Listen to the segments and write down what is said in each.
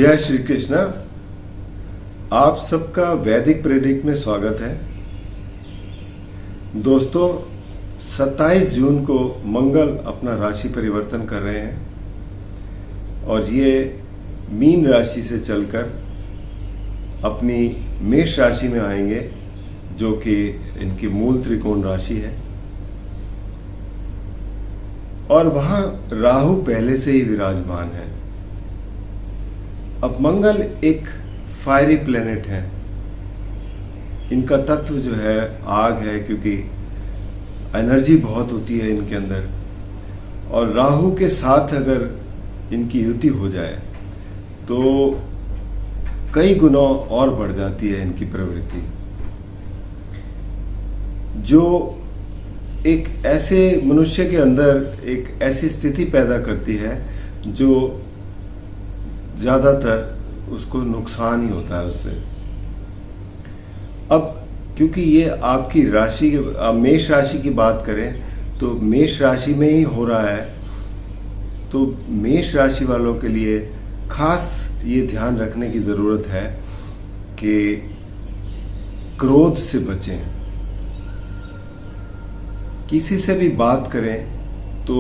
जय श्री कृष्ण। आप सबका वैदिक प्रेडिक्ट में स्वागत है। दोस्तों, 27 जून को मंगल अपना राशि परिवर्तन कर रहे हैं और ये मीन राशि से चलकर अपनी मेष राशि में आएंगे, जो कि इनकी मूल त्रिकोण राशि है। और वहां राहु पहले से ही विराजमान है। अब मंगल एक फायरी प्लेनेट है, इनका तत्व जो है आग है, क्योंकि एनर्जी बहुत होती है इनके अंदर। और राहु के साथ अगर इनकी युति हो जाए तो कई गुना और बढ़ जाती है इनकी प्रवृत्ति, जो एक ऐसे मनुष्य के अंदर एक ऐसी स्थिति पैदा करती है जो ज्यादातर उसको नुकसान ही होता है उससे। अब क्योंकि ये आपकी राशि, मेष राशि की बात करें तो मेष राशि में ही हो रहा है, तो मेष राशि वालों के लिए खास ये ध्यान रखने की ज़रूरत है कि क्रोध से बचें। किसी से भी बात करें तो,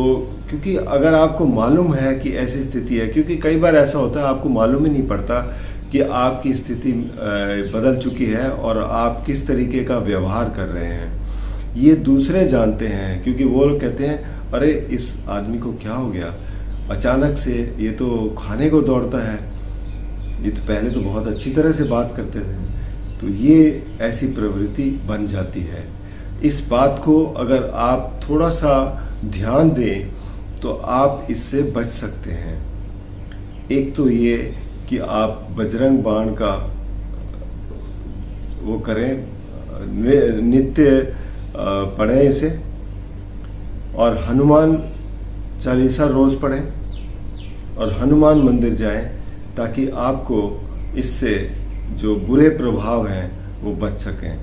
क्योंकि अगर आपको मालूम है कि ऐसी स्थिति है, क्योंकि कई बार ऐसा होता है आपको मालूम ही नहीं पड़ता कि आपकी स्थिति बदल चुकी है और आप किस तरीके का व्यवहार कर रहे हैं, ये दूसरे जानते हैं। क्योंकि वो लोग कहते हैं अरे इस आदमी को क्या हो गया, अचानक से ये तो खाने को दौड़ता है, ये तो पहले तो बहुत अच्छी तरह से बात करते थे। तो ये ऐसी प्रवृत्ति बन जाती है। इस बात को अगर आप थोड़ा सा ध्यान दें तो आप इससे बच सकते हैं। एक तो ये कि आप बजरंग बाण का वो करें, नित्य पढ़ें इसे, और हनुमान चालीसा रोज पढ़ें और हनुमान मंदिर जाएं, ताकि आपको इससे जो बुरे प्रभाव हैं वो बच सकें।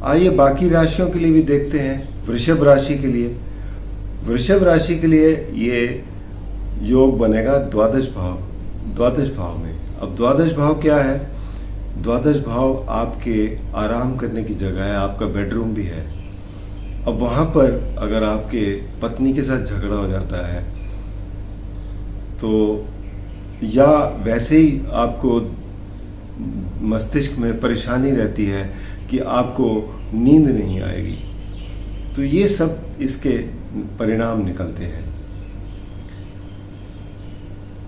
आइए बाकी राशियों के लिए भी देखते हैं। वृषभ राशि के लिए, वृषभ राशि के लिए ये योग बनेगा द्वादश भाव में। अब द्वादश भाव क्या है? द्वादश भाव आपके आराम करने की जगह है, आपका बेडरूम भी है। अब वहां पर अगर आपके पत्नी के साथ झगड़ा हो जाता है तो, या वैसे ही आपको मस्तिष्क में परेशानी रहती है कि आपको नींद नहीं आएगी, तो ये सब इसके परिणाम निकलते हैं।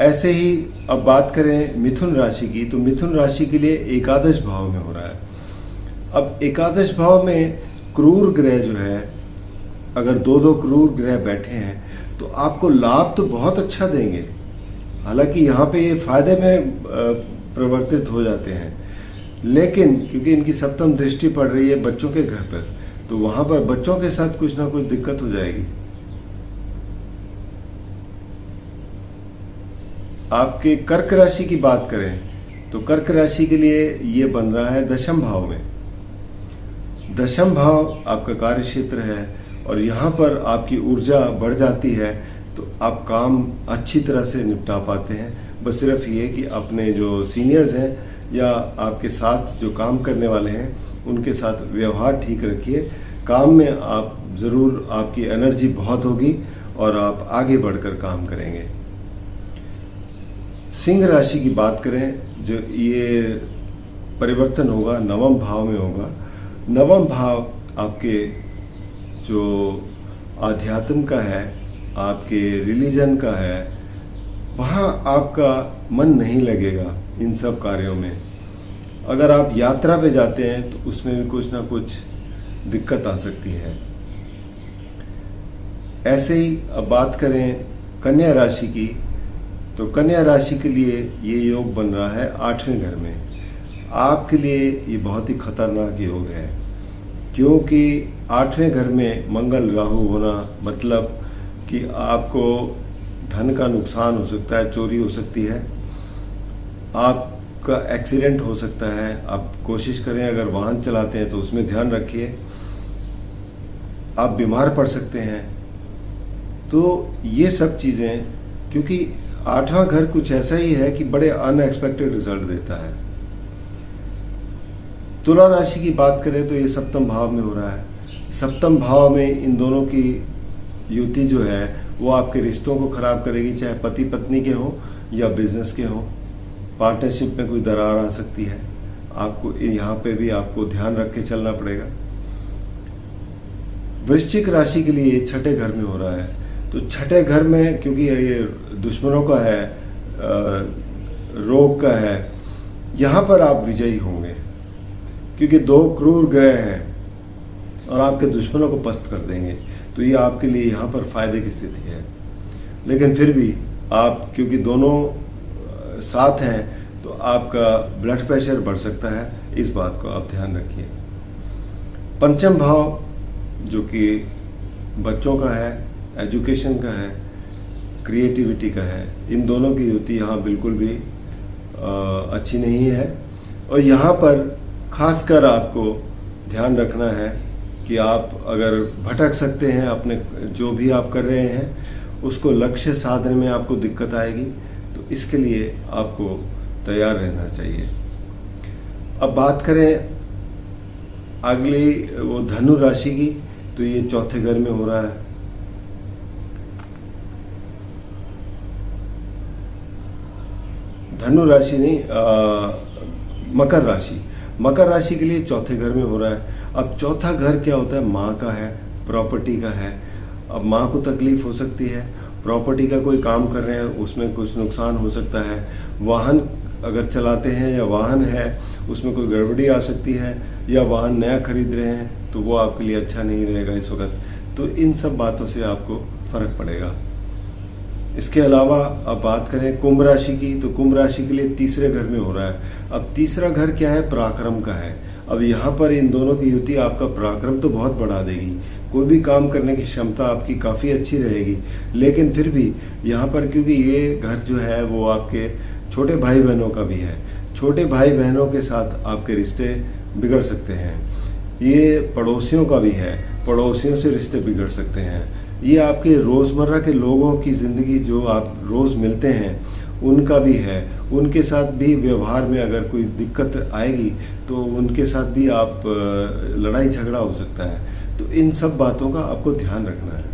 ऐसे ही अब बात करें मिथुन राशि की, तो मिथुन राशि के लिए एकादश भाव में हो रहा है। अब एकादश भाव में क्रूर ग्रह जो है, अगर दो क्रूर ग्रह बैठे हैं तो आपको लाभ तो बहुत अच्छा देंगे। हालांकि यहाँ पे ये फायदे में प्रवर्तित हो जाते हैं, लेकिन क्योंकि इनकी सप्तम दृष्टि पड़ रही है बच्चों के घर पर, तो वहां पर बच्चों के साथ कुछ ना कुछ दिक्कत हो जाएगी। आपके कर्क राशि की बात करें तो कर्क राशि के लिए ये बन रहा है दशम भाव में। दशम भाव आपका कार्य क्षेत्र है और यहाँ पर आपकी ऊर्जा बढ़ जाती है, तो आप काम अच्छी तरह से निपटा पाते हैं। बस सिर्फ ये कि अपने जो सीनियर्स हैं या आपके साथ जो काम करने वाले हैं उनके साथ व्यवहार ठीक रखिए। काम में आप ज़रूर, आपकी एनर्जी बहुत होगी और आप आगे बढ़कर काम करेंगे। सिंह राशि की बात करें, जो ये परिवर्तन होगा नवम भाव में होगा। नवम भाव आपके जो आध्यात्म का है, आपके रिलीजन का है, वहाँ आपका मन नहीं लगेगा इन सब कार्यों में। अगर आप यात्रा पे जाते हैं तो उसमें भी कुछ ना कुछ दिक्कत आ सकती है। ऐसे ही अब बात करें कन्या राशि की, तो कन्या राशि के लिए ये योग बन रहा है 8वें घर में। आपके लिए ये बहुत ही खतरनाक योग है, क्योंकि 8वें घर में मंगल राहु होना मतलब कि आपको धन का नुकसान हो सकता है, चोरी हो सकती है, आपका एक्सीडेंट हो सकता है। आप कोशिश करें, अगर वाहन चलाते हैं तो उसमें ध्यान रखिए। आप बीमार पड़ सकते हैं। तो ये सब चीज़ें, क्योंकि 8वां घर कुछ ऐसा ही है कि बड़े अनएक्सपेक्टेड रिजल्ट देता है। तुला राशि की बात करें तो ये सप्तम भाव में हो रहा है। सप्तम भाव में इन दोनों की युति जो है वो आपके रिश्तों को खराब करेगी, चाहे पति पत्नी के हो या बिजनेस के हो। पार्टनरशिप में कोई दरार आ सकती है। आपको यहाँ पे भी आपको ध्यान रख के चलना पड़ेगा। वृश्चिक राशि के लिए छठे घर में हो रहा है, तो छठे घर में क्योंकि ये दुश्मनों का है, रोग का है, यहाँ पर आप विजयी होंगे क्योंकि 2 क्रूर ग्रह हैं और आपके दुश्मनों को पस्त कर देंगे। तो ये आपके लिए यहाँ पर फायदे की स्थिति है। लेकिन फिर भी आप क्योंकि दोनों साथ हैं तो आपका ब्लड प्रेशर बढ़ सकता है, इस बात को आप ध्यान रखिए। पंचम भाव जो कि बच्चों का है, एजुकेशन का है, क्रिएटिविटी का है, इन दोनों की युति यहाँ बिल्कुल भी अच्छी नहीं है। और यहाँ पर खासकर आपको ध्यान रखना है कि आप अगर भटक सकते हैं, अपने जो भी आप कर रहे हैं उसको लक्ष्य साधने में आपको दिक्कत आएगी, तो इसके लिए आपको तैयार रहना चाहिए। अब बात करें अगली वो धनु राशि की, तो ये चौथे घर में हो रहा है। धनु राशि नहीं, मकर राशि। मकर राशि के लिए चौथे घर में हो रहा है। अब चौथा घर क्या होता है? माँ का है, प्रॉपर्टी का है। अब माँ को तकलीफ हो सकती है, प्रॉपर्टी का कोई काम कर रहे हैं उसमें कुछ नुकसान हो सकता है, वाहन अगर चलाते हैं या वाहन है उसमें कोई गड़बड़ी आ सकती है, या वाहन नया खरीद रहे हैं तो वो आपके लिए अच्छा नहीं रहेगा इस वक्त। तो इन सब बातों से आपको फर्क पड़ेगा। इसके अलावा अब बात करें कुंभ राशि की, तो कुंभ राशि के लिए तीसरे घर में हो रहा है। अब तीसरा घर क्या है? पराक्रम का है। अब यहाँ पर इन दोनों की युति आपका पराक्रम तो बहुत बढ़ा देगी, कोई भी काम करने की क्षमता आपकी काफ़ी अच्छी रहेगी। लेकिन फिर भी यहाँ पर क्योंकि ये घर जो है वो आपके छोटे भाई बहनों का भी है, छोटे भाई बहनों के साथ आपके रिश्ते बिगड़ सकते हैं। ये पड़ोसियों का भी है, पड़ोसियों से रिश्ते बिगड़ सकते हैं। ये आपके रोज़मर्रा के लोगों की ज़िंदगी जो आप रोज़ मिलते हैं उनका भी है, उनके साथ भी व्यवहार में अगर कोई दिक्कत आएगी तो उनके साथ भी आप लड़ाई झगड़ा हो सकता है। तो इन सब बातों का आपको ध्यान रखना है।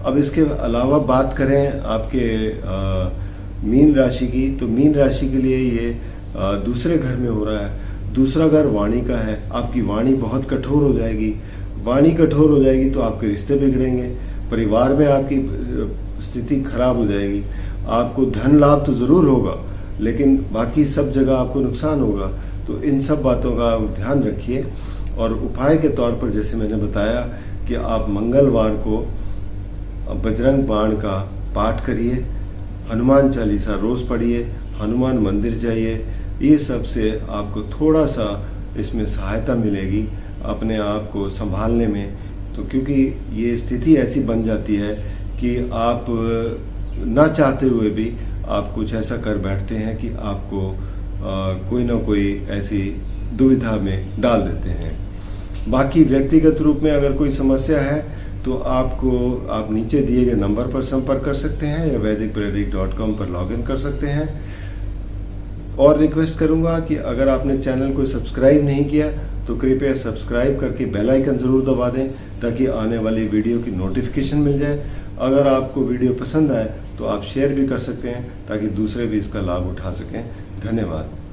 अब इसके अलावा बात करें आपके मीन राशि की, तो मीन राशि के लिए ये दूसरे घर में हो रहा है। दूसरा घर वाणी का है। आपकी वाणी बहुत कठोर हो जाएगी। वाणी कठोर हो जाएगी तो आपके रिश्ते बिगड़ेंगे, परिवार में आपकी स्थिति खराब हो जाएगी। आपको धन लाभ तो ज़रूर होगा लेकिन बाकी सब जगह आपको नुकसान होगा। तो इन सब बातों का आप ध्यान रखिए। और उपाय के तौर पर जैसे मैंने बताया कि आप मंगलवार को बजरंग बाण का पाठ करिए, हनुमान चालीसा रोज़ पढ़िए, हनुमान मंदिर जाइए। ये सब से आपको थोड़ा सा इसमें सहायता मिलेगी अपने आप को संभालने में। तो क्योंकि ये स्थिति ऐसी बन जाती है कि आप ना चाहते हुए भी आप कुछ ऐसा कर बैठते हैं कि आपको कोई ना कोई ऐसी दुविधा में डाल देते हैं। बाकी व्यक्तिगत रूप में अगर कोई समस्या है तो आप नीचे दिए गए नंबर पर संपर्क कर सकते हैं या vedicpredict.com पर लॉगिन कर सकते हैं। और रिक्वेस्ट करूंगा कि अगर आपने चैनल को सब्सक्राइब नहीं किया तो कृपया सब्सक्राइब करके बेल आइकन ज़रूर दबा दें ताकि आने वाली वीडियो की नोटिफिकेशन मिल जाए। अगर आपको वीडियो पसंद आए तो आप शेयर भी कर सकते हैं ताकि दूसरे भी इसका लाभ उठा सकें। धन्यवाद।